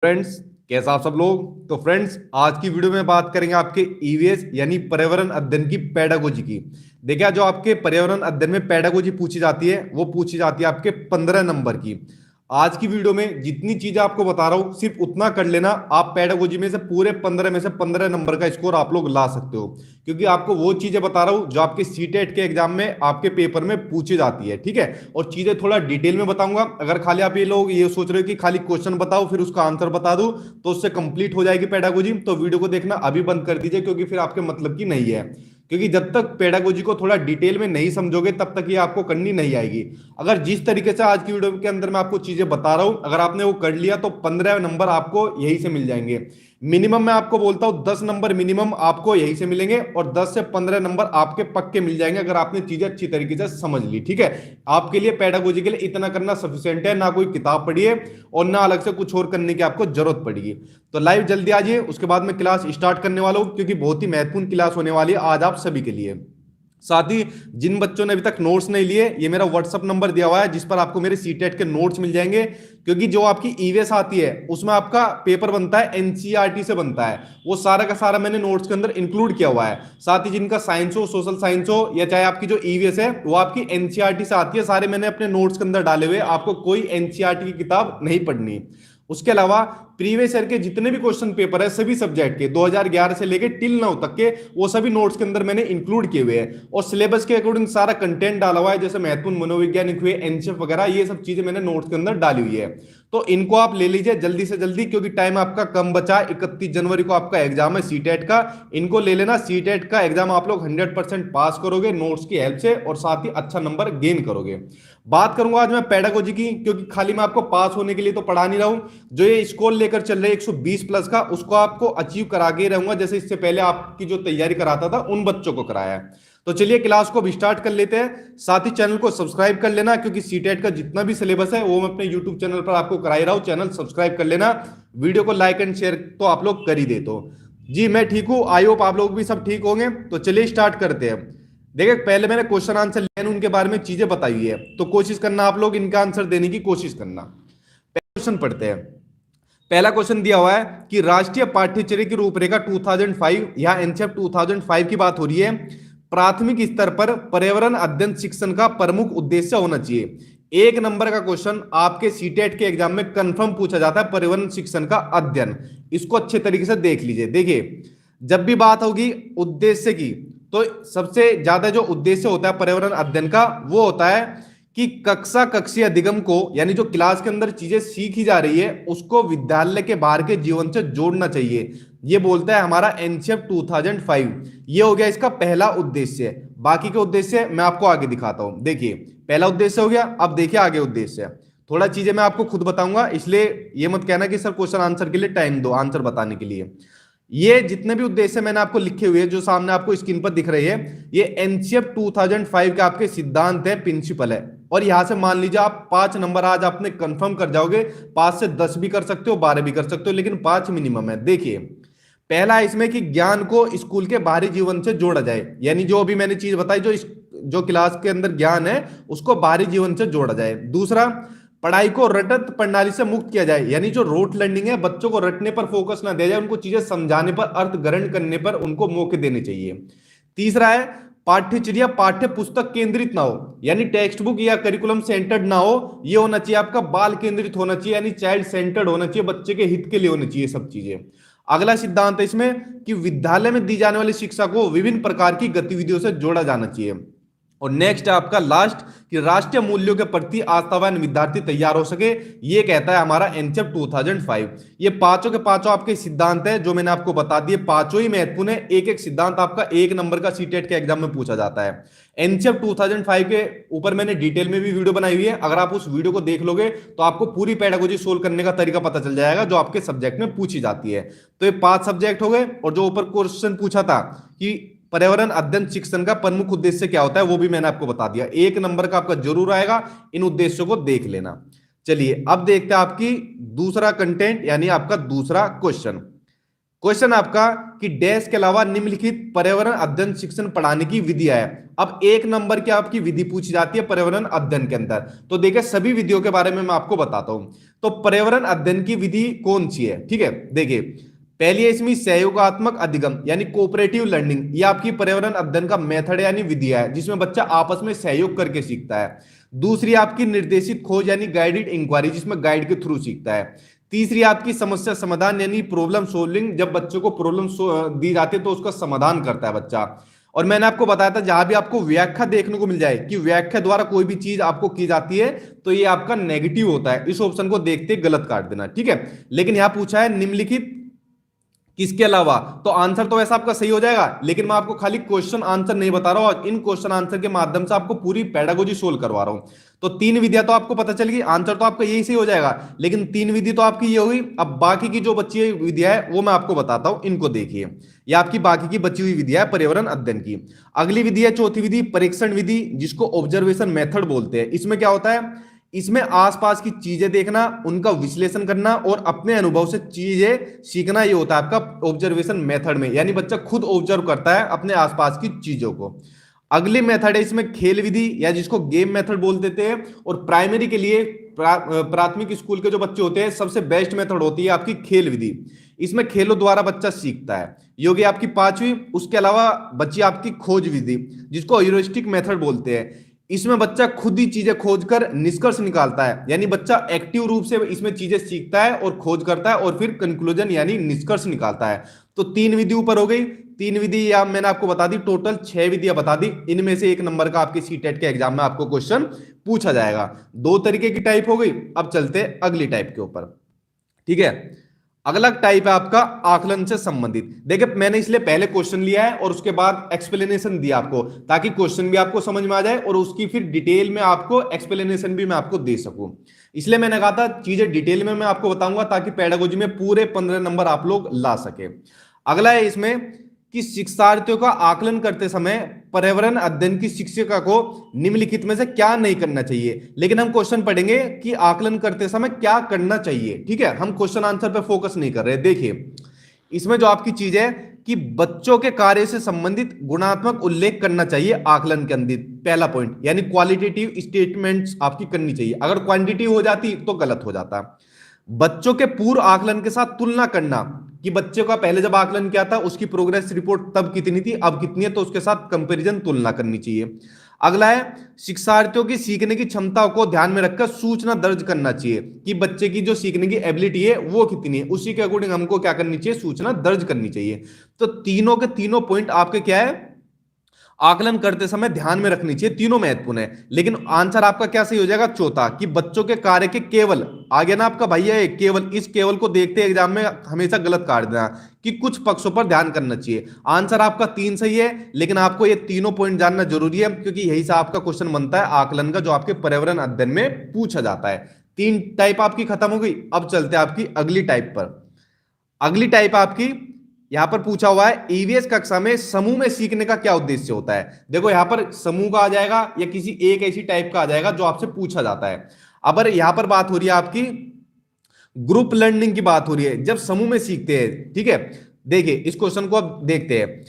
Friends, कैसा आप सब लोग। तो फ्रेंड्स, आज की वीडियो में बात करेंगे आपके ईवीएस यानी पर्यावरण अध्ययन की पेडागोजी की। देखिए, जो आपके पर्यावरण अध्ययन में पेडागोजी पूछी जाती है वो पूछी जाती है आपके 15 नंबर की। आज की वीडियो में जितनी चीजें आपको बता रहा हूं सिर्फ उतना कर लेना। आप पेडागोजी में से पूरे 15 में से 15 नंबर का स्कोर आप लोग ला सकते हो, क्योंकि आपको वो चीजें बता रहा हूं जो आपके सीटेट के एग्जाम में आपके पेपर में पूछी जाती है। ठीक है, और चीजें थोड़ा डिटेल में बताऊंगा। अगर खाली आप ये लोग ये सोच रहे हो कि खाली क्वेश्चन बताओ फिर उसका आंसर बता दूं तो उससे कंप्लीट हो जाएगी पेडागोजी, तो वीडियो को देखना अभी बंद कर दीजिए, क्योंकि फिर आपके मतलब की नहीं है। क्योंकि जब तक पेडागोजी को थोड़ा डिटेल में नहीं समझोगे तब तक ये आपको करनी नहीं आएगी। अगर जिस तरीके से आज की वीडियो के अंदर मैं आपको चीजें बता रहा हूं, अगर आपने वो कर लिया तो 15 नंबर आपको यही से मिल जाएंगे। मिनिमम मैं आपको बोलता हूं 10 नंबर मिनिमम आपको यही से मिलेंगे, और 10 से 15 नंबर आपके पक्के मिल जाएंगे अगर आपने चीजें अच्छी तरीके से समझ ली। ठीक है, आपके लिए पेडागोजी के लिए इतना करना सफिशियंट है, ना कोई किताब पढ़िए और ना अलग से कुछ और करने की आपको जरूरत पड़ेगी। तो लाइव जल्दी आ जाइए, उसके बाद मैं क्लास स्टार्ट करने वाला हूं, क्योंकि बहुत ही महत्वपूर्ण क्लास होने वाली है आज आप सभी के लिए। साथ ही जिन बच्चों ने अभी तक नोट्स नहीं लिए, ये मेरा व्हाट्सअप नंबर दिया हुआ है जिस पर आपको मेरे सीटेट के नोट्स मिल जाएंगे। क्योंकि जो आपकी ईवीएस आती है उसमें आपका पेपर बनता है एनसीईआरटी से बनता है, वो सारा का सारा मैंने नोट्स के अंदर इंक्लूड किया हुआ है। साथ ही जिनका साइंस हो, सोशल साइंस हो, या चाहे आपकी जो ईवीएस है वो आपकी एनसीईआरटी से आती है, सारे मैंने अपने नोट्स के अंदर डाले हुए। आपको कोई एनसीईआरटी की किताब नहीं पढ़नी। उसके अलावा प्रीवियस ईयर के जितने भी क्वेश्चन पेपर है सभी सब्जेक्ट के 2011 से लेके टिल नाउ तक के, वो सभी नोट्स के अंदर मैंने इंक्लूड किए हुए हैं, और सिलेबस के अकॉर्डिंग सारा कंटेंट डाला हुआ है। जैसे महत्वपूर्ण मनोवैज्ञानिक हुए, एनसीएफ वगैरह, ये सब चीजें मैंने नोट्स के अंदर डाली हुई है। तो इनको आप ले लीजिए जल्दी से जल्दी, क्योंकि टाइम आपका कम बचा है। 31 जनवरी को आपका एग्जाम है सीटेट का, इनको ले लेना। सीटेट का एग्जाम आप लोग 100% पास करोगे नोट्स की हेल्प से, और साथ ही अच्छा नंबर गेन करोगे। बात करूंगा आज मैं पेडागोजी की, क्योंकि खाली मैं आपको पास होने के लिए तो पढ़ा नहीं रहा हूं। जो ये स्कोर लेकर चल रहे 120 प्लस का, उसको आपको अचीव करा के रहूंगा, जैसे इससे पहले आपकी जो तैयारी कराता था उन बच्चों को कराया है। तो चलिए क्लास को भी स्टार्ट कर लेते हैं। साथ ही चैनल को सब्सक्राइब कर लेना, क्योंकि सीटेट का जितना भी सिलेबस है वो मैं अपने यूट्यूब चैनल पर आपको कराई रहा हूं। चैनल सब्सक्राइब कर लेना, वीडियो को लाइक एंड शेयर तो आप लोग कर ही दे। तो जी मैं ठीक हूं, आई होप आप लोग भी सब ठीक होंगे। तो चलिए स्टार्ट करते हैं। देखिए, पहले मैंने क्वेश्चन आंसर लिए उनके बारे में चीजें बताई हुई है, तो कोशिश करना आप लोग इनका आंसर देने की कोशिश करना। क्वेश्चन पढ़ते हैं। पहला क्वेश्चन दिया हुआ है कि राष्ट्रीय पाठ्यचर्या की रूपरेखा 2005, या एनसीईआरटी 2005 की बात हो रही है। प्राथमिक स्तर पर पर्यावरण अध्ययन शिक्षण का प्रमुख उद्देश्य होना चाहिए। 1 नंबर का क्वेश्चन आपके सीटेट के एग्जाम में कंफर्म पूछा जाता है, पर्यावरण शिक्षण का अध्ययन। इसको अच्छे तरीके से देख लीजिए। देखिए, जब भी बात होगी उद्देश्य की, तो सबसे ज्यादा जो उद्देश्य होता है पर्यावरण अध्ययन का वो होता है कि कक्षा कक्षीय अधिगम को, यानी जो क्लास के अंदर चीजें सीखी जा रही है उसको विद्यालय के बाहर के जीवन से जोड़ना चाहिए। ये बोलता है हमारा एनसीईआरटी 2005। ये हो गया इसका पहला उद्देश्य। बाकी के उद्देश्य मैं आपको आगे दिखाता हूं। देखिए, पहला उद्देश्य हो गया, अब देखिए आगे उद्देश्य। थोड़ा चीजें मैं आपको खुद बताऊंगा, इसलिए ये मत कहना कि सर क्वेश्चन आंसर के लिए टाइम दो आंसर बताने के लिए। ये जितने भी उद्देश्य मैंने आपको लिखे हुए हैं जो सामने आपको स्क्रीन पर दिख रही है, ये एनसीईआरटी 2005 के आपके सिद्धांत है, प्रिंसिपल है। और यहां से मान लीजिए आप 5 नंबर आज आपने कंफर्म कर जाओगे। 5 से 10 भी कर सकते हो, 12 भी कर सकते हो, लेकिन 5 मिनिमम है। देखिए, पहला है इसमें कि ज्ञान को स्कूल के बाहरी जीवन से जोड़ा जाए, यानी जो अभी मैंने चीज बताई, जो क्लास के अंदर ज्ञान है उसको बाहरी जीवन से जोड़ा जाए। दूसरा, पढ़ाई को रटत प्रणाली से मुक्त किया जाए, यानी जो रोट लर्निंग है बच्चों को रटने पर फोकस ना दिया जाए, उनको चीजें समझाने पर, अर्थ ग्रहण करने पर उनको मौके देने चाहिए। तीसरा है पाठ्यचर्या पाठ्य पुस्तक केंद्रित ना हो, यानी टेक्स्ट बुक या करिकुलम सेंटर्ड ना हो। ये होना चाहिए आपका बाल केंद्रित होना चाहिए, यानी चाइल्ड सेंटर्ड होना चाहिए, बच्चे के हित के लिए होनी चाहिए सब चीजें। अगला सिद्धांत है इसमें कि विद्यालय में दी जाने वाली शिक्षा को विभिन्न प्रकार की गतिविधियों से जोड़ा जाना चाहिए। और नेक्स्ट है आपका लास्ट, कि राष्ट्रीय मूल्यों के प्रति आस्थावान विद्यार्थी तैयार हो सके। ये कहता है हमारा एनसीईआरटी 2005। ये पांचों के पांचों आपके सिद्धांत है जो मैंने आपको बता दिए, पांचों ही महत्वपूर्ण है। एक एक सिद्धांत आपका 1 नंबर का सीटेट के एग्जाम में पूछा जाता है। एनसीईआरटी 2005 के ऊपर मैंने डिटेल में भी वीडियो बनाई हुई है, अगर आप उस वीडियो को देख लोगे तो आपको पूरी पेडागोजी सोल्व करने का तरीका पता चल जाएगा जो आपके सब्जेक्ट में पूछी जाती है। तो ये 5 सब्जेक्ट हो गए, और जो ऊपर क्वेश्चन पूछा था कि पर्यावरण अध्ययन शिक्षण का प्रमुख उद्देश्य क्या होता है वो भी मैंने आपको बता दिया। 1 नंबर का आपका जरूर आएगा, इन उद्देश्यों को देख लेना। चलिए अब देखते हैं आपकी दूसरा कंटेंट, यानी आपका दूसरा क्वेश्चन। क्वेश्चन आपका कि डैश के अलावा निम्नलिखित पर्यावरण अध्ययन शिक्षण पढ़ाने की विधियां है। अब एक नंबर की आपकी विधि पूछी जाती है पर्यावरण अध्ययन के अंदर। तो देखिए सभी विधियों के बारे में मैं आपको बताता हूं। तो पर्यावरण अध्ययन की विधि कौन सी है, ठीक है। देखिए पहली है इसमें सहयोगात्मक अधिगम यानी कोऑपरेटिव लर्निंग। ये आपकी पर्यावरण अध्ययन का मेथड यानी विधिया है जिसमें बच्चा आपस में सहयोग करके सीखता है। दूसरी आपकी निर्देशित खोज यानी गाइडेड इंक्वायरी, जिसमें गाइड के थ्रू सीखता है। तीसरी आपकी समस्या समाधान यानी प्रॉब्लम सोल्विंग, जब बच्चों को प्रॉब्लम दी जाती है तो उसका समाधान करता है बच्चा। और मैंने आपको बताया था जहां भी आपको व्याख्या देखने को मिल जाए कि व्याख्या द्वारा कोई भी चीज आपको की जाती है तो ये आपका नेगेटिव होता है, इस ऑप्शन को देखते गलत काट देना, ठीक है। लेकिन यहां पूछा है निम्नलिखित किसके अलावा, तो आंसर तो वैसा आपका सही हो जाएगा, लेकिन मैं आपको खाली क्वेश्चन आंसर नहीं बता रहा हूं और इन क्वेश्चन आंसर के माध्यम से आपको पूरी पेडागोजी सोल्व करवा रहा हूं। तो तीन विधियां तो आपको पता चल गई, आंसर तो आपका यही सही हो जाएगा, लेकिन तीन विधि तो आपकी ये हुई। अब बाकी की जो बची हुई विधियां है वो मैं आपको बताता हूं, इनको देखिए। ये आपकी बाकी की बची हुई विधियां है पर्यावरण अध्ययन की। अगली विधि है चौथी विधि परीक्षण विधि, जिसको ऑब्जर्वेशन मेथड बोलते हैं। इसमें क्या होता है, इसमें आसपास की चीजें देखना, उनका विश्लेषण करना और अपने अनुभव से चीजें सीखना, ये होता है आपका ऑब्जर्वेशन मेथड में, यानी बच्चा खुद ऑब्जर्व करता है अपने आसपास की चीजों को। अगली मेथड है इसमें खेल विधि या जिसको गेम मेथड बोल देते हैं। और प्राइमरी के लिए प्राथमिक स्कूल के जो बच्चे होते हैं सबसे बेस्ट मेथड होती है आपकी खेल विधि। इसमें खेलों द्वारा बच्चा सीखता है। ये होगी आपकी पांचवी। उसके अलावा बची आपकी खोज विधि, जिसको ह्यूरिस्टिक मेथड बोलते हैं। इसमें बच्चा खुद ही चीजें खोजकर निष्कर्ष निकालता है, यानी बच्चा एक्टिव रूप से इसमें चीजें सीखता है और खोज करता है और फिर कंक्लूजन यानी निष्कर्ष निकालता है। तो तीन विधि ऊपर हो गई। तीन विधि या मैंने आपको बता दी, टोटल 6 विधियां बता दी। इनमें से एक नंबर का आपके सीटेट के एग्जाम में आपको क्वेश्चन पूछा जाएगा। दो तरीके की टाइप हो गई। अब चलते अगली टाइप के ऊपर, ठीक है। अगला टाइप है आपका आकलन से संबंधित। देखिए मैंने इसलिए पहले क्वेश्चन लिया है और उसके बाद एक्सप्लेनेशन दिया आपको, ताकि क्वेश्चन भी आपको समझ में आ जाए और उसकी फिर डिटेल में आपको एक्सप्लेनेशन भी मैं आपको दे सकूं। इसलिए मैंने कहा था चीजें डिटेल में मैं आपको बताऊंगा ताकि पेडागोजी में पूरे 15 नंबर आप लोग ला सके। अगला है इसमें कि शिक्षार्थियों का आकलन करते समय पर्यावरण अध्ययन की शिक्षिका को निम्नलिखित में से क्या नहीं करना चाहिए। लेकिन हम क्वेश्चन पढ़ेंगे कि आकलन करते समय क्या करना चाहिए, ठीक है। हम क्वेश्चन आंसर पे फोकस नहीं कर रहे। देखिए इसमें जो आपकी चीज है कि बच्चों के कार्य से संबंधित गुणात्मक उल्लेख करना चाहिए आकलन के अंदर, पहला पॉइंट, यानी क्वालिटेटिव स्टेटमेंट्स आपकी करनी चाहिए। अगर क्वांटिटिव हो जाती तो गलत हो जाता। बच्चों के पूर्व आकलन के साथ तुलना करना, कि बच्चे का पहले जब आकलन किया था उसकी प्रोग्रेस रिपोर्ट तब कितनी थी अब कितनी है, तो उसके साथ कंपैरिजन तुलना करनी चाहिए। अगला है शिक्षार्थियों की सीखने की क्षमता को ध्यान में रखकर सूचना दर्ज करना चाहिए, कि बच्चे की जो सीखने की एबिलिटी है वो कितनी है, उसी के अकॉर्डिंग हमको क्या करनी चाहिए, सूचना दर्ज करनी चाहिए। तो तीनों के तीनों पॉइंट आपके क्या है, आकलन करते समय ध्यान में रखनी चाहिए, तीनों महत्वपूर्ण है। लेकिन आंसर आपका क्या सही हो जाएगा, चौथा, कि बच्चों के कार्य के केवल, आगे ना आपका भैया है केवल, इस केवल को देखते एग्जाम में हमेशा गलत काट देना, कि कुछ पक्षों पर ध्यान करना चाहिए। आंसर आपका 3 सही है, लेकिन आपको ये तीनों पॉइंट जानना जरूरी है क्योंकि यही से आपका क्वेश्चन बनता है आकलन का, जो आपके पर्यावरण अध्ययन में पूछा जाता है। 3 टाइप आपकी खत्म हो गई। अब चलते हैं आपकी अगली टाइप पर। अगली टाइप आपकी यहां पर पूछा हुआ है ईवीएस कक्षा में समूह में सीखने का क्या उद्देश्य होता है। देखो यहां पर समूह का आ जाएगा या किसी एक ऐसी टाइप का आ जाएगा जो आपसे पूछा जाता है। अब यहां पर बात हो रही है आपकी ग्रुप लर्निंग की बात हो रही है, जब समूह में सीखते हैं, ठीक है। देखिए इस क्वेश्चन को अब देखते हैं।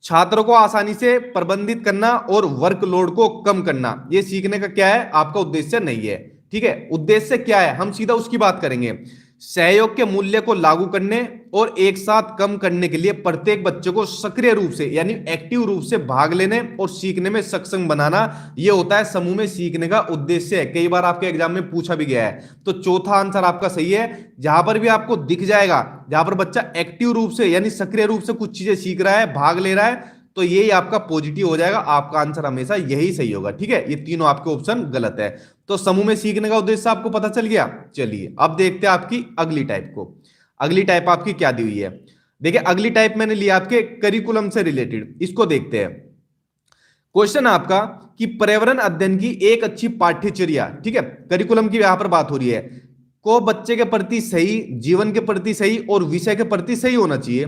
छात्रों को आसानी से प्रबंधित करना और वर्कलोड को कम करना, यह सीखने का क्या है, आपका उद्देश्य नहीं है, ठीक है। उद्देश्य क्या है, हम सीधा उसकी बात करेंगे। सहयोग के मूल्य को लागू करने और एक साथ कम करने के लिए प्रत्येक बच्चे को सक्रिय रूप से यानी एक्टिव रूप से भाग लेने और सीखने में सक्षम बनाना, यह होता है समूह में सीखने का उद्देश्य है। कई बार आपके एग्जाम में पूछा भी गया है। तो चौथा आंसर आपका सही है। जहां पर भी आपको दिख जाएगा जहां पर बच्चा एक्टिव रूप से यानी सक्रिय रूप से कुछ चीजें सीख रहा है, भाग ले रहा है, तो यही आपका पॉजिटिव हो जाएगा। आपका आंसर हमेशा यही सही होगा, ठीक है। ये तीनों आपके ऑप्शन गलत है। तो समूह में सीखने का उद्देश्य आपको पता चल गया। चलिए अब देखते हैं आपकी अगली टाइप को। अगली टाइप आपकी क्या दी हुई है, देखिए अगली टाइप मैंने लिया आपके करिकुलम से रिलेटेड, इसको देखते हैं। क्वेश्चन आपका कि पर्यावरण अध्ययन की एक अच्छी पाठ्यचर्या, ठीक है, करिकुलम की यहां पर बात हो रही है, को बच्चे के प्रति सही, जीवन के प्रति सही और विषय के प्रति सही होना चाहिए।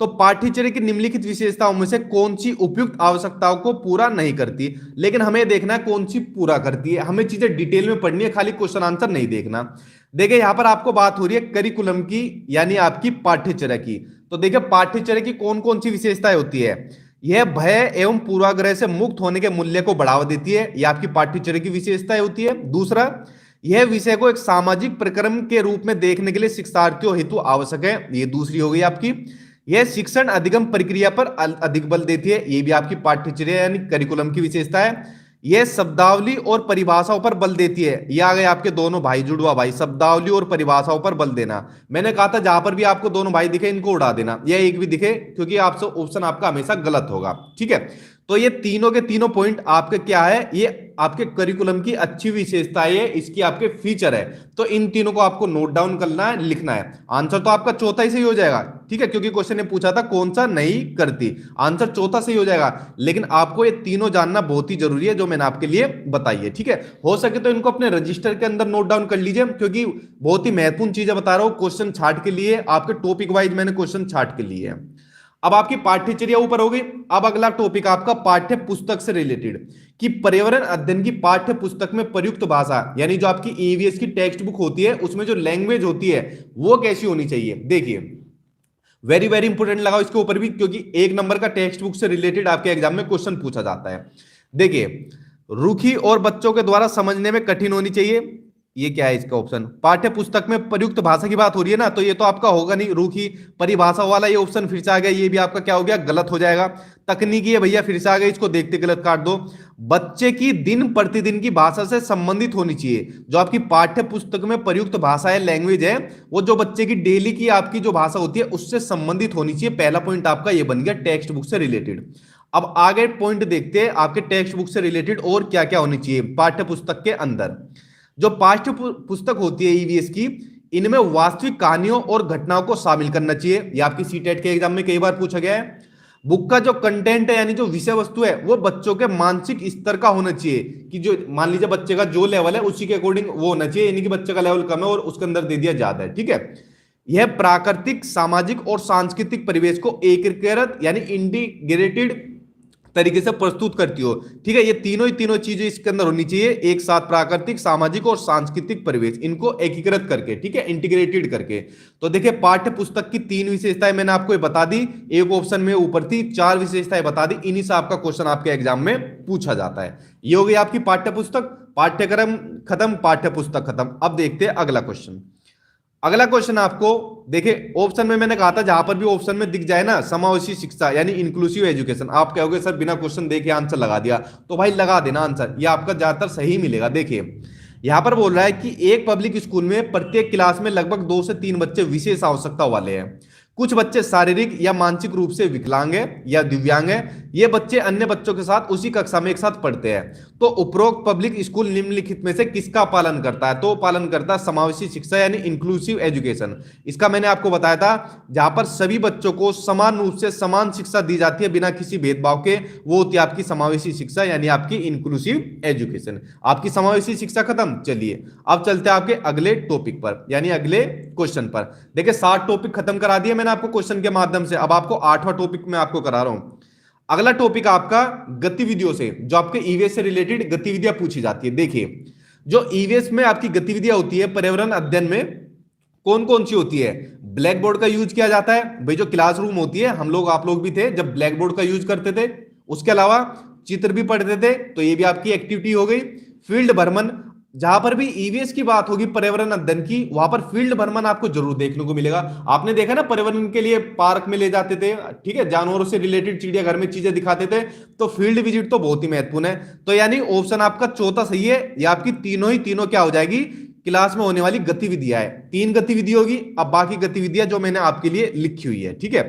तो पाठ्यचर्या की निम्नलिखित विशेषताओं में से कौन सी उपयुक्त आवश्यकताओं को पूरा नहीं करती, लेकिन हमें देखना है कौन सी पूरा करती है। हमें चीजें डिटेल में पढ़नी है, खाली क्वेश्चन आंसर नहीं देखना। देखिए यहां पर आपको बात हो रही है करिकुलम की, यानी आपकी पाठ्यचर्या की। तो देखिए पाठ्यचर्या की कौन कौन सी विशेषताएं होती है। यह भय एवं पूर्वाग्रह से मुक्त होने के मूल्य को बढ़ावा देती है, यह आपकी पाठ्यचर्या की विशेषताएं होती है। दूसरा, यह विषय को एक सामाजिक प्रक्रम के रूप में देखने के लिए शिक्षार्थियों हेतु आवश्यक है, ये दूसरी हो गई आपकी। यह शिक्षण अधिगम प्रक्रिया पर अधिक बल देती है, ये भी आपकी पाठ्यचर्या यानी करिकुलम की विशेषता है। यह शब्दावली और परिभाषाओं पर बल देती है, ये आ गए आपके दोनों भाई, जुड़वा भाई, शब्दावली और परिभाषाओं पर बल देना। मैंने कहा था जहां पर भी आपको दोनों भाई दिखे इनको उड़ा देना, या एक भी दिखे, क्योंकि आपसे ऑप्शन आपका हमेशा गलत होगा, ठीक है। तो ये तीनों के तीनों पॉइंट आपके क्या है, ये आपके करिकुलम की अच्छी विशेषता है, इसकी आपके फीचर है। तो इन तीनों को आपको नोट डाउन करना है, लिखना है। आंसर तो आपका चौथा ही सही हो जाएगा, ठीक है, क्योंकि क्वेश्चन ने पूछा था कौन सा नहीं करती, आंसर चौथा सही हो जाएगा। लेकिन आपको ये तीनों जानना बहुत ही जरूरी है जो मैंने आपके लिए बताई है, ठीक है। हो सके तो इनको अपने रजिस्टर के अंदर नोट डाउन कर लीजिए, क्योंकि बहुत ही महत्वपूर्ण चीजें बता रहा हूं क्वेश्चन छाट के लिए, आपके टॉपिक वाइज मैंने क्वेश्चन छाट के लिए। अब आपकी पाठ्यचर्या ऊपर हो गई। अब अगला टॉपिक आपका पाठ्य पुस्तक से रिलेटेड, कि पर्यावरण अध्ययन की पाठ्य पुस्तक में प्रयुक्त भाषा, यानी जो आपकी ईवीएस की टेक्स्ट बुक होती है उसमें जो लैंग्वेज होती है वो कैसी होनी चाहिए। देखिए वेरी वेरी इंपोर्टेंट लगाओ इसके ऊपर भी, क्योंकि एक नंबर का टेक्स्ट बुक से रिलेटेड आपके एग्जाम में क्वेश्चन पूछा जाता है। देखिए रूखी और बच्चों के द्वारा समझने में कठिन होनी चाहिए, ये क्या है इसका ऑप्शन। पाठ्य पुस्तक में प्रयुक्त भाषा की बात हो रही है ना, तो ये तो आपका होगा नहीं, रूखी परिभाषा वाला ये ऑप्शन फिर से आ गया, ये भी आपका क्या हो गया, गलत हो जाएगा। तकनीकी है भैया, फिर से आ गया, इसको देखते गलत काट दो। बच्चे की दिन प्रतिदिन की भाषा से संबंधित होनी चाहिए, जो आपकी पाठ्य पुस्तक में प्रयुक्त भाषा है, लैंग्वेज है, वो जो बच्चे की डेली की आपकी जो भाषा होती है उससे संबंधित होनी चाहिए। पहला पॉइंट आपका ये बन गया टेक्स्ट बुक से रिलेटेड। अब आगे पॉइंट देखते हैं आपके टेक्स्ट बुक से रिलेटेड और क्या क्या होनी चाहिए पाठ्य पुस्तक के अंदर। जो पाठ्य पुस्तक होती है ईवीएस की, इनमें वास्तविक कहानियों और घटनाओं को शामिल करना चाहिए, ये आपकी सीटेट के एग्जाम में कई बार पूछा गया है। बुक का जो कंटेंट है यानी जो विषय वस्तु है वो बच्चों के मानसिक स्तर का होना चाहिए, कि जो मान लीजिए बच्चे का जो लेवल है उसी के अकॉर्डिंग वो होना चाहिए, यानी कि बच्चे का लेवल कम है और उसके अंदर दे दिया ज्यादा है, ठीक है। यह प्राकृतिक, सामाजिक और सांस्कृतिक परिवेश को एकीकृत यानी इंटीग्रेटेड तरीके से प्रस्तुत करती हो, ठीक है। ये तीनों ही तीनों चीजें इसके अंदर होनी चाहिए एक साथ, प्राकृतिक, सामाजिक और सांस्कृतिक परिवेश, इनको एकीकृत करके, ठीक है, इंटीग्रेटेड करके। तो देखिए पाठ्य पुस्तक की तीन विशेषताएं मैंने आपको बता दी, एक ऑप्शन में ऊपर थी, चार विशेषताएं बता दी, इन्हीं से आपका क्वेश्चन आपके एग्जाम में पूछा जाता है। ये हो गई आपकी पाठ्य पुस्तक, पाठ्यक्रम खत्म, पाठ्य पुस्तक खत्म। अब देखते हैं अगला क्वेश्चन। अगला क्वेश्चन आपको देखिए ऑप्शन में मैंने कहा था जहां पर भी ऑप्शन में दिख जाए ना समावेशी शिक्षा यानी इंक्लूसिव एजुकेशन, आप कहोगे सर बिना क्वेश्चन देखे आंसर लगा दिया, तो भाई लगा देना आंसर, ये आपका ज्यादातर सही मिलेगा। देखिए यहां पर बोल रहा है कि एक पब्लिक स्कूल में प्रत्येक क्लास में लगभग 2 से 3 बच्चे विशेष आवश्यकता वाले हैं। कुछ बच्चे शारीरिक या मानसिक रूप से विकलांग है या दिव्यांग है, ये बच्चे अन्य बच्चों के साथ उसी कक्षा में एक साथ पढ़ते हैं। तो उपरोक्त पब्लिक स्कूल निम्नलिखित में से किसका पालन करता है, तो पालन करता है समावेशी शिक्षा यानी इंक्लूसिव एजुकेशन। इसका मैंने आपको बताया था, जहां पर सभी बच्चों को समान रूप से समान शिक्षा दी जाती है बिना किसी भेदभाव के, वो होती है आपकी समावेशी शिक्षा यानी आपकी इंक्लूसिव एजुकेशन। आपकी समावेशी शिक्षा खत्म। चलिए अब चलते हैं आपके अगले टॉपिक पर यानी अगले क्वेश्चन पर। देखिए 60 टॉपिक खत्म करा दिए मैंने आपको क्वेश्चन के माध्यम से, अब आपको 8वां टॉपिक में आपको करा रहा हूं। अगला टॉपिक आपका गतिविधियों से, जो आपके ईवीएस से रिलेटेड गतिविधियां पूछी जाती है। देखिए जो ईवीएस में आपकी गतिविधियां होती है पर्यावरण अध्ययन में कौन कौन सी होती है। ब्लैक बोर्ड का यूज किया जाता है भाई, जो क्लासरूम होती है, हम लोग आप लोग भी थे जब ब्लैक बोर्ड का यूज करते थे। उसके अलावा चित्र भी पढ़ते थे, तो ये भी आपकी एक्टिविटी हो गई। फील्ड भ्रमण, जहां पर भी ईवीएस की बात होगी पर्यावरण अध्ययन की, वहां पर फील्ड भ्रमण आपको जरूर देखने को मिलेगा। आपने देखा ना पर्यावरण के लिए पार्क में ले जाते थे, ठीक है, जानवरों से रिलेटेड चिड़ियाघर में चीजें दिखाते थे, तो फील्ड विजिट तो बहुत ही महत्वपूर्ण है। तो यानी ऑप्शन आपका चौथा सही है, या आपकी तीनों ही तीनों क्या हो जाएगी, क्लास में होने वाली गतिविधियां है। 3 गतिविधि होगी, अब बाकी गतिविधियां जो मैंने आपके लिए लिखी हुई है, ठीक है,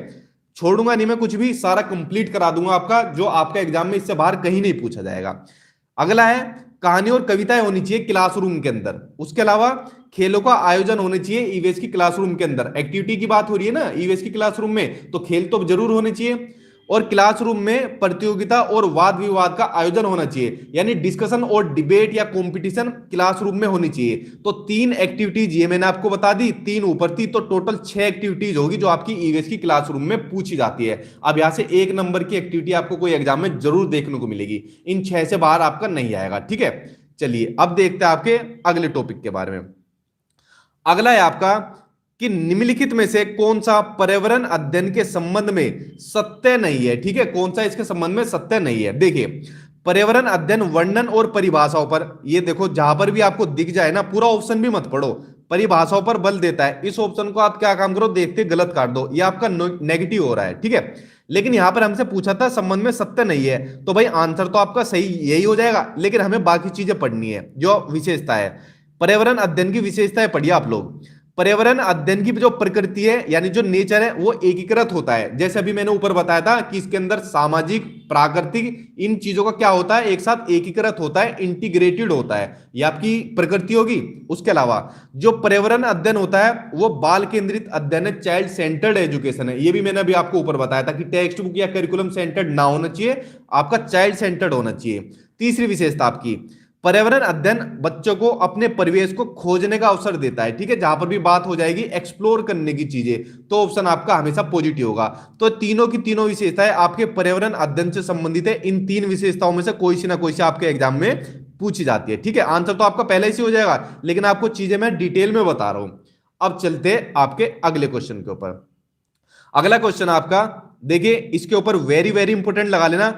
छोड़ूंगा नहीं मैं कुछ भी, सारा कंप्लीट करा दूंगा आपका, जो आपका एग्जाम में इससे बाहर कहीं नहीं पूछा जाएगा। अगला है कहानी और कविताएं होनी चाहिए क्लासरूम के अंदर। उसके अलावा खेलों का आयोजन होने चाहिए ईवीएस की क्लासरूम के अंदर। एक्टिविटी की बात हो रही है ना ईवीएस की क्लासरूम में, तो खेल तो जरूर होने चाहिए। और क्लासरूम में प्रतियोगिता और वाद विवाद का आयोजन होना चाहिए, यानी डिस्कशन और डिबेट या कंपटीशन क्लासरूम में होनी चाहिए। तो 3 एक्टिविटीज ये मैंने आपको बता दी, 3 ऊपर थी, तो टोटल 6 एक्टिविटीज होगी जो आपकी ईवीएस की क्लासरूम में पूछी जाती है। अब यहां से 1 नंबर की एक्टिविटी आपको कोई एग्जाम में जरूर देखने को मिलेगी, इन 6 से बाहर आपका नहीं आएगा, ठीक है। चलिए अब देखते हैं आपके अगले टॉपिक के बारे में। अगला है आपका कि निम्नलिखित में से कौन सा पर्यावरण अध्ययन के संबंध में सत्य नहीं है। ठीक है, कौन सा इसके संबंध में सत्य नहीं है। देखिए, पर्यावरण अध्ययन वर्णन और परिभाषाओं पर, ये देखो जहां पर भी आपको दिख जाए ना, पूरा ऑप्शन भी मत पढ़ो, परिभाषाओं पर बल देता है, इस ऑप्शन को आप क्या काम करो, देखते गलत काट दो, ये आपका नेगेटिव हो रहा है। ठीक है, लेकिन यहां पर हमसे पूछा था संबंध में सत्य नहीं है, तो भाई आंसर तो आपका सही यही हो जाएगा, लेकिन हमें बाकी चीजें पढ़नी है। जो विशेषता है पर्यावरण अध्ययन की, विशेषताएं पढ़िए आप लोग। पर्यावरण अध्ययन की जो प्रकृति है यानी जो नेचर है वो एकीकृत होता है। जैसे अभी मैंने ऊपर बताया था कि इसके अंदर सामाजिक, प्राकृतिक, इन चीजों का क्या होता है, एक साथ एकीकृत होता है, इंटीग्रेटेड होता है, ये आपकी प्रकृति होगी। उसके अलावा जो पर्यावरण अध्ययन होता है वो बाल केंद्रित अध्ययन है, चाइल्ड सेंटर्ड एजुकेशन है। ये भी मैंने अभी आपको ऊपर बताया था कि टेक्स्ट बुक या करिकुलम सेंटर्ड ना होना चाहिए, आपका चाइल्ड सेंटर्ड होना चाहिए। तीसरी विशेषता आपकी, पर्यावरण अध्ययन बच्चों को अपने परिवेश को खोजने का अवसर देता है। ठीक है, जहां पर भी बात हो जाएगी एक्सप्लोर करने की चीजें, तो ऑप्शन आपका हमेशा पॉजिटिव होगा। तो तीनों की तीनों विशेषताएं आपके पर्यावरण अध्ययन से संबंधित है। इन तीन विशेषताओं में से कोई सी ना कोई सी आपके एग्जाम में पूछी जाती है। ठीक है, आंसर तो आपका पहले ही हो जाएगा, लेकिन आपको चीजें मैं डिटेल में बता रहा हूं। अब चलते आपके अगले क्वेश्चन के ऊपर। अगला क्वेश्चन आपका देखिए, इसके ऊपर वेरी वेरी इंपोर्टेंट लगा लेना।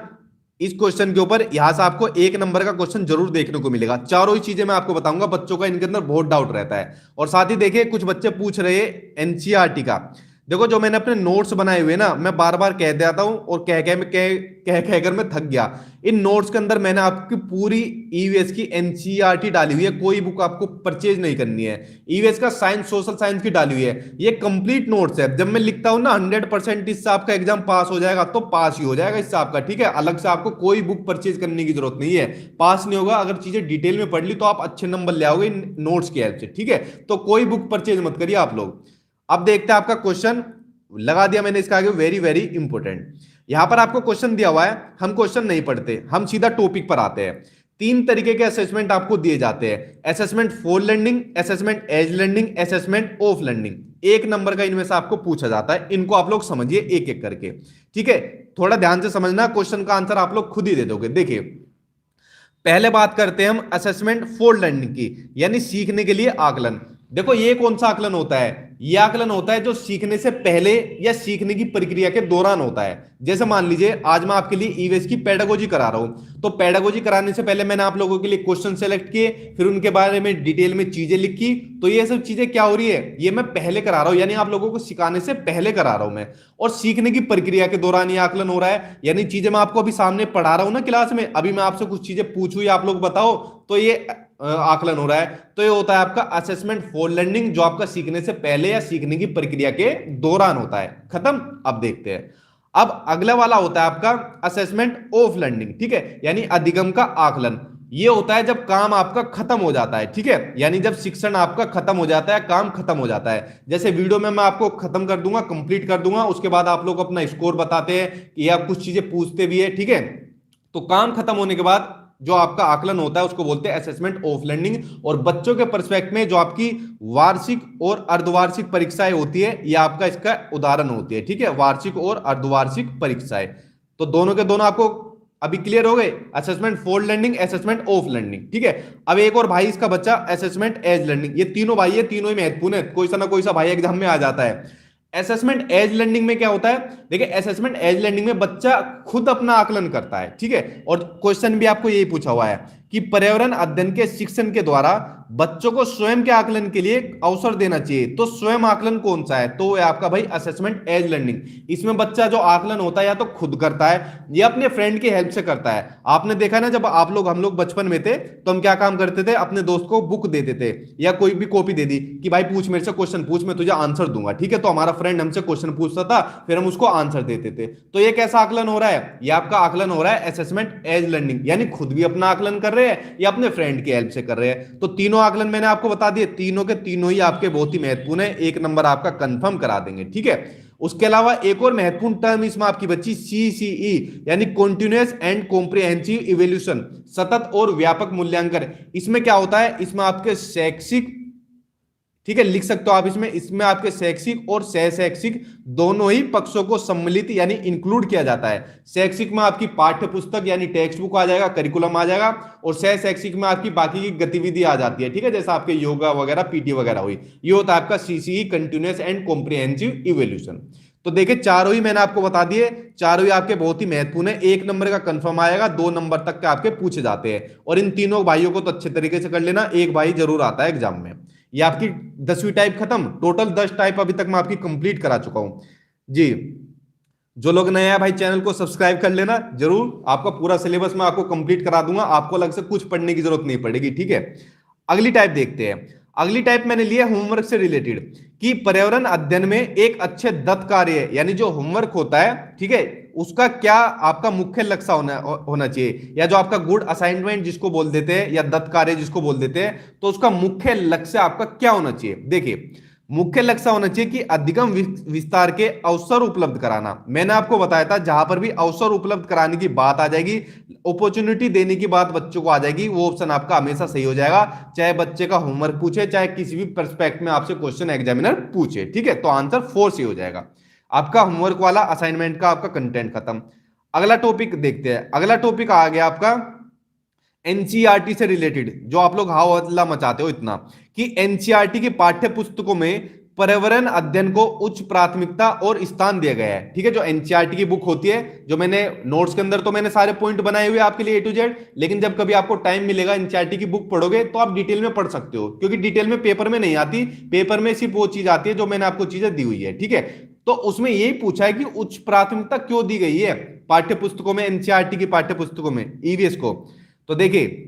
इस क्वेश्चन के ऊपर यहां से आपको 1 नंबर का क्वेश्चन जरूर देखने को मिलेगा। चारों ही चीजें मैं आपको बताऊंगा, बच्चों का इनके अंदर बहुत डाउट रहता है। और साथ ही देखिए, कुछ बच्चे पूछ रहे हैं एनसीईआरटी का। देखो, जो मैंने अपने नोट्स बनाए हुए ना, मैं बार बार कह देता हूं और कह कहकर मैं थक गया। इन नोट्स के अंदर मैंने आपकी पूरी ईवीएस की एनसीईआरटी डाली हुई है, कोई बुक आपको परचेज नहीं करनी है। ईवीएस का साइंस, सोशल साइंस की डाली हुई है, ये कंप्लीट नोट्स है। जब मैं लिखता हूं ना 100% इससे आपका एग्जाम पास हो जाएगा, तो पास ही हो जाएगा इससे आपका। ठीक है, अलग से आपको कोई बुक परचेज करने की जरूरत नहीं है, पास नहीं होगा। अगर चीजें डिटेल में पढ़ ली तो आप अच्छे नंबर ले आओगे इन नोट्स की हेल्प से। ठीक है, तो कोई बुक परचेज मत करिए आप लोग। अब देखते हैं आपका क्वेश्चन, लगा दिया मैंने इसका आगे, वेरी वेरी इंपॉर्टेंट। यहां पर आपको क्वेश्चन दिया हुआ है, हम क्वेश्चन नहीं पढ़ते, हम सीधा टॉपिक पर आते हैं। 3 तरीके के असेसमेंट आपको दिए जाते हैं, assessment for learning, assessment as learning, assessment of learning. 1 number का इनमें से आपको पूछा जाता है, इनको आप लोग समझिए एक एक करके। ठीक है, थोड़ा ध्यान से समझना, क्वेश्चन का आंसर आप लोग खुद ही दे दोगे। देखिए, पहले बात करते हैं हम असेसमेंट फॉर लर्निंग की, यानी सीखने के लिए आकलन। देखो, ये कौन सा आकलन होता है, ये आकलन होता है जो सीखने से पहले या सीखने की प्रक्रिया के दौरान होता है। जैसे मान लीजिए आज मैं आपके लिए ईवीएस की पेडागोजी करा रहा हूं, तो पेडागोजी कराने से पहले मैंने आप लोगों के लिए क्वेश्चन सेलेक्ट किए, फिर उनके बारे में डिटेल में चीजें लिखी। तो ये सब चीजें क्या हो रही है, ये मैं पहले करा रहा हूं, यानी आप लोगों को सिखाने से पहले करा रहा हूं मैं। और सीखने की प्रक्रिया के दौरान ये आकलन हो रहा है, यानी चीजें मैं आपको अभी सामने पढ़ा रहा हूं ना क्लास में, अभी मैं आपसे कुछ चीजें पूछूं या आप लोग बताओ, तो ये आकलन हो रहा है। तो ये होता है आपका असेसमेंट फॉर लर्निंग, जो आपका सीखने से पहले या सीखने की प्रक्रिया के दौरान होता है। खत्म। अब देखते हैं, अब अगला वाला होता है आपका असेसमेंट ऑफ लर्निंग। ठीक है, यानी अधिगम का आकलन। ये होता है जब काम आपका खत्म हो जाता है। ठीक है, यानी जब शिक्षण आपका खत्म हो जाता है, काम खत्म हो जाता है। जैसे वीडियो में मैं आपको खत्म कर दूंगा, कंप्लीट कर दूंगा, उसके बाद आप लोग अपना स्कोर बताते हैं या कुछ चीजें पूछते भी है। ठीक है, तो काम खत्म होने के बाद जो आपका आकलन होता है उसको बोलते हैं असेसमेंट ऑफ लर्निंग। और बच्चों के पर्सपेक्ट में जो आपकी वार्षिक और अर्धवार्षिक परीक्षाएं होती है, ये आपका इसका उदाहरण होती है। ठीक है, वार्षिक और अर्धवार्षिक परीक्षाएं, तो दोनों के दोनों आपको अभी क्लियर हो गए, assessment for learning, assessment of learning. ठीक है, अब एक और भाई इसका बच्चा असेसमेंट एज लर्निंग। ये तीनों भाई है, तीनों ही महत्वपूर्ण है, कोई सा ना कोई सा भाई एग्जाम में आ जाता है। असेसमेंट एज लर्निंग में क्या होता है, देखिए असेसमेंट एज लर्निंग में बच्चा खुद अपना आकलन करता है। ठीक है, और क्वेश्चन भी आपको यही पूछा हुआ है कि पर्यावरण अध्ययन के शिक्षण के द्वारा बच्चों को स्वयं के आकलन के लिए अवसर देना चाहिए। तो स्वयं आकलन कौन सा है, तो आपका भाई असेसमेंट एज लर्निंग। इसमें बच्चा जो आकलन होता है या तो खुद करता है या अपने फ्रेंड की हेल्प से करता है। आपने देखा ना, जब हम लोग बचपन में थे तो हम क्या काम करते थे, अपने दोस्त को बुक देते थे या कोई भी कॉपी दे दी कि भाई पूछ, मेरे से क्वेश्चन पूछ, मैं तुझे आंसर दूंगा। ठीक है, तो हमारा फ्रेंड हमसे क्वेश्चन पूछता था, फिर हम उसको आंसर देते थे। तो ये कैसा आकलन हो रहा है, ये आपका आकलन हो रहा है असेसमेंट एज लर्निंग, यानी खुद भी अपना आकलन कर रहे हैं या अपने फ्रेंड की हेल्प से कर रहे हैं। तो तीनों आकलन मैंने आपको बता दिए, तीनों के तीनों ही आपके बहुत ही महत्वपूर्ण है, 1 नंबर आपका कंफर्म करा देंगे। ठीक है, उसके अलावा एक और महत्वपूर्ण टर्म इसमें आपकी बच्ची सीसीई, यानी कॉन्टिन्यूअस एंड कॉम्प्रिहेंसिव इवैल्यूएशन, सतत और व्यापक मूल्यांकन। इसमें क्या होता है, इसमें आपके शैक्षिक, ठीक है, लिख सकते हो आप इसमें। इसमें आपके शैक्षिक और सह शैक्षिक दोनों ही पक्षों को सम्मिलित यानी इंक्लूड किया जाता है। शैक्षिक में आपकी पाठ्य पुस्तक यानी टेक्स्ट बुक आ जाएगा, करिकुलम आ जाएगा, और सह शैक्षिक में आपकी बाकी की गतिविधि आ जाती है। ठीक है, जैसे आपके योगा वगैरह, पीटी वगैरह हुई। ये होता है आपका CCE, continuous and comprehensive evolution. तो देखिए चारों ही मैंने आपको बता दिए, चारों ही आपके बहुत ही महत्वपूर्ण है। 1 नंबर का कंफर्म आएगा, 2 नंबर तक के आपके पूछे जाते हैं। और इन तीनों भाइयों को तो अच्छे तरीके से कर लेना, एक भाई जरूर आता है एग्जाम में। ये आपकी 10वीं टाइप खत्म। टोटल 10 टाइप अभी तक मैं आपकी कंप्लीट करा चुका हूं जी। जो लोग नए हैं भाई, चैनल को सब्सक्राइब कर लेना जरूर। आपका पूरा सिलेबस मैं आपको कंप्लीट करा दूंगा, आपको अलग से कुछ पढ़ने की जरूरत नहीं पड़ेगी। ठीक है, अगली टाइप देखते हैं। अगली टाइप मैंने लिया होमवर्क से रिलेटेड, कि पर्यावरण अध्ययन में एक अच्छे दत्त कार्य यानी जो होमवर्क होता है, ठीक है, उसका क्या आपका मुख्य लक्ष्य होना चाहिए, या जो आपका गुड असाइनमेंट जिसको बोल देते हैं, या दत्त कार्य जिसको बोल देते हैं, तो उसका मुख्य लक्ष्य आपका क्या होना चाहिए। देखिए मुख्य लक्ष्य होना चाहिए कि अधिगम विस्तार के अवसर उपलब्ध कराना। मैंने आपको बताया था जहां पर भी अवसर उपलब्ध कराने की बात आ जाएगी, अपॉर्चुनिटी देने की बात बच्चों को आ जाएगी, वो ऑप्शन आपका हमेशा सही हो जाएगा। चाहे बच्चे का होमवर्क पूछे, चाहे किसी भी पर्सपेक्ट में आपसे क्वेश्चन एग्जामिनर पूछे। ठीक है, तो आंसर 4 से हो जाएगा। आपका होमवर्क वाला असाइनमेंट का आपका कंटेंट खत्म। अगला टॉपिक देखते हैं। अगला टॉपिक आ गया आपका एनसीईआरटी से रिलेटेड, जो आप लोग हाव हल्ला मचाते हो इतना, कि एनसीईआरटी की पाठ्य पुस्तकों में पर्यावरण अध्ययन को उच्च प्राथमिकता और स्थान दिया गया है। ठीक है, जो एनसीईआरटी की बुक होती है, जो मैंने नोट्स के अंदर तो मैंने सारे पॉइंट बनाए हुए आपके लिए A to Z, लेकिन जब कभी आपको टाइम मिलेगा एनसीईआरटी की बुक पढ़ोगे तो आप डिटेल में पढ़ सकते हो, क्योंकि डिटेल में पेपर में नहीं आती। पेपर में सिर्फ वो चीज आती है जो मैंने आपको चीजें दी हुई है। ठीक है, तो उसमें यही पूछा है कि उच्च प्राथमिकता क्यों दी गई है पाठ्य पुस्तकों में, एनसीईआरटी की पाठ्य पुस्तकों में ईवीएस को। तो देखिए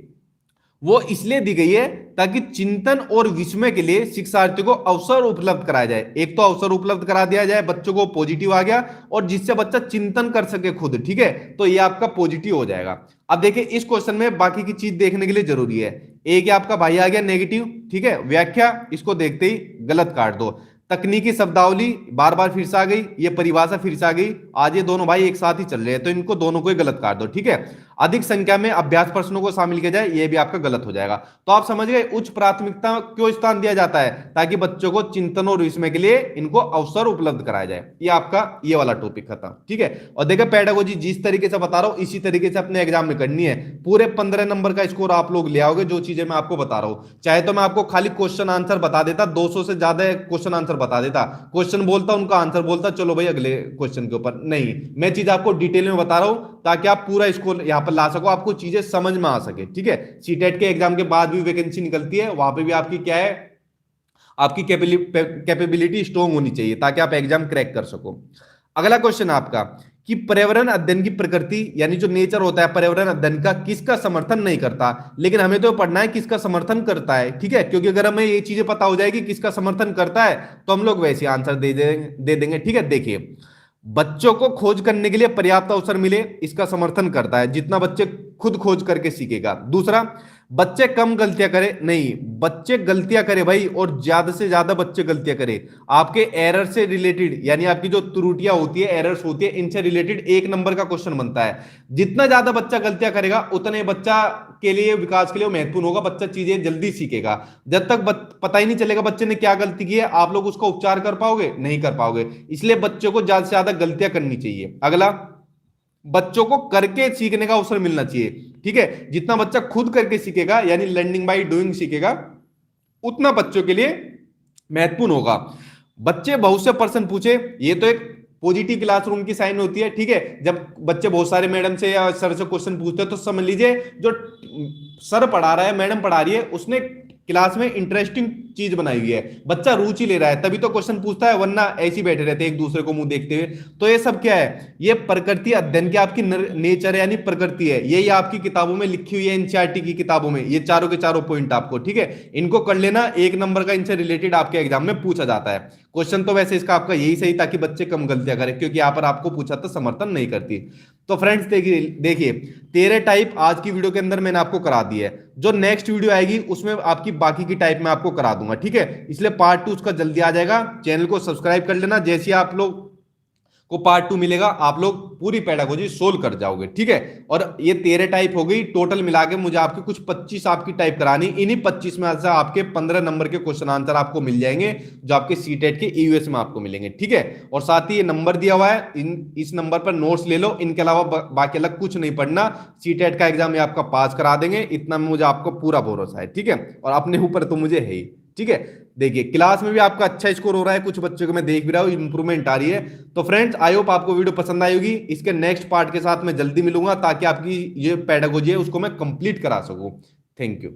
वो इसलिए दी गई है ताकि चिंतन और विस्मय के लिए शिक्षार्थियों को अवसर उपलब्ध कराया जाए। एक तो अवसर उपलब्ध करा दिया जाए, बच्चों को पॉजिटिव आ गया, और जिससे बच्चा चिंतन कर सके खुद। ठीक है, तो ये आपका पॉजिटिव हो जाएगा। अब देखिए इस क्वेश्चन में बाकी की चीज देखने के लिए जरूरी है। एक आपका भाई आ गया नेगेटिव, ठीक है, व्याख्या इसको देखते ही गलत काट दो। तकनीकी शब्दावली बार बार फिर से आ गई, ये परिभाषा फिर से आ गई। आज ये दोनों भाई एक साथ ही चल रहे हैं, तो इनको दोनों को ही गलत काट दो। ठीक है, अधिक संख्या में अभ्यास प्रश्नों को शामिल किया जाए, ये भी आपका गलत हो जाएगा। तो आप समझ गए उच्च प्राथमिकता क्यों स्थान दिया जाता है, ताकि बच्चों को चिंतन और विस्मय के लिए इनको अवसर उपलब्ध कराया जाए। ये आपका ये वाला टॉपिक खत्म। ठीक है, और देखिए पेडागोजी जिस तरीके से बता रहा हूं इसी तरीके से अपने एग्जाम में करनी है। पूरे 15 नंबर का स्कोर आप लोग ले आओगे, जो चीजें मैं आपको बता रहा हूं। चाहे तो मैं आपको खाली क्वेश्चन आंसर बता देता, 200 से ज्यादा क्वेश्चन आंसर बता देता, क्वेश्चन बोलता उनका आंसर बोलता, चलो भाई अगले क्वेश्चन के ऊपर। नहीं, मैं चीज आपको डिटेल में बता रहा हूं ताकि आप पूरा स्कोर यहां पर ला सको, आपको चीजें समझ में आ सके। ठीक है, सीटेट के एग्जाम के बाद भी वैकेंसी निकलती है, वहां पे भी आपकी क्या है, आपकी कैपेबिलिटी स्ट्रॉन्ग होनी चाहिए ताकि आप एग्जाम क्रैक कर सको। अगला क्वेश्चन आपका कि पर्यावरण अध्ययन की प्रकृति यानी जो नेचर होता है पर्यावरण अध्ययन का, किसका समर्थन नहीं करता, लेकिन हमें तो पढ़ना है किसका समर्थन करता है। ठीक है, क्योंकि अगर हमें ये चीजें पता हो जाएगी किसका समर्थन करता है तो हम लोग वैसे आंसर दे देंगे। ठीक है, देखिए बच्चों को खोज करने के लिए पर्याप्त अवसर मिले, इसका समर्थन करता है, जितना बच्चे खुद खोज करके सीखेगा। दूसरा, बच्चे कम गलतियां करें, नहीं, बच्चे गलतियां करें भाई, और ज्यादा से ज्यादा बच्चे गलतियां करें। आपके एरर से रिलेटेड यानी आपकी जो त्रुटियां होती है, एरर्स होती है, इनसे रिलेटेड 1 नंबर का क्वेश्चन बनता है। जितना ज्यादा बच्चा गलतियां करेगा उतने बच्चा के लिए विकास के लिए महत्वपूर्ण होगा, बच्चा चीजें जल्दी सीखेगा। जब तक पता ही नहीं चलेगा बच्चे ने क्या गलती की है, आप लोग उसका उपचार कर पाओगे, नहीं कर पाओगे। इसलिए बच्चों को ज्यादा से ज्यादा गलतियां करनी चाहिए। अगला, बच्चों को करके सीखने का अवसर मिलना चाहिए। ठीक है, जितना बच्चा खुद करके सीखेगा यानी लर्निंग बाय डूइंग सीखेगा, उतना बच्चों के लिए महत्वपूर्ण होगा। बच्चे बहुत से प्रश्न पूछे, ये तो एक पॉजिटिव क्लासरूम की साइन होती है। ठीक है, जब बच्चे बहुत सारे मैडम से या सर से क्वेश्चन पूछते हैं तो समझ लीजिए जो सर पढ़ा रहा है, मैडम पढ़ा रही है, उसने क्लास में इंटरेस्टिंग चीज बनाई हुई है, बच्चा रुचि ले रहा है, तभी तो क्वेश्चन पूछता है, वरना ऐसे ही बैठे रहते हैं एक दूसरे को मुंह देखते हुए। तो ये सब क्या है, ये प्रकृति अध्ययन की आपकी नेचर यानी प्रकृति है, यही आपकी किताबों में लिखी हुई है, एनसीईआरटी की किताबों में, ये चारों के चारों पॉइंट आपको। ठीक है, इनको कर लेना, 1 नंबर का इनसे रिलेटेड आपके एग्जाम में पूछा जाता है क्वेश्चन। तो वैसे इसका आपका यही सही, ताकि बच्चे कम गलतियां करें, क्योंकि यहां पर आपको पूछा था समर्थन नहीं करती। तो फ्रेंड्स देखिए 13 टाइप आज की वीडियो के अंदर मैंने आपको करा दी है। जो नेक्स्ट वीडियो आएगी उसमें आपकी बाकी की टाइप में आपको करा दूंगा। ठीक है, इसलिए पार्ट 2 उसका जल्दी आ जाएगा। चैनल को सब्सक्राइब कर लेना, जैसे आप लोग को पार्ट 2 मिलेगा, आप लोग पूरी पेडागोजी सोल्व कर जाओगे, ठीक है। और ये 13 टाइप हो गई टोटल मिला के, मुझे आपके कुछ 25 आपकी टाइप करानी, इन्हीं 25 में से आपके 15 नंबर के क्वेश्चन आंसर आपको मिल जाएंगे जो आपके सीटेट के ईयूएस में आपको मिलेंगे, ठीक है। और साथ ही ये नंबर दिया हुआ है, इस नंबर पर नोट्स ले लो, इनके अलावा बाकी अलग कुछ नहीं पढ़ना, सीटेट का एग्जाम ये आपका पास करा देंगे, इतना मुझे आपको पूरा भरोसा है, ठीक है। और अपने ऊपर तो मुझे है ही, ठीक है। देखिए क्लास में भी आपका अच्छा स्कोर हो रहा है, कुछ बच्चों को मैं देख भी रहा हूँ इंप्रूवमेंट आ रही है। तो फ्रेंड्स आई होप आपको वीडियो पसंद आई होगी, इसके नेक्स्ट पार्ट के साथ मैं जल्दी मिलूंगा ताकि आपकी ये पेडागोजी है उसको मैं कंप्लीट करा सकूं। Thank you.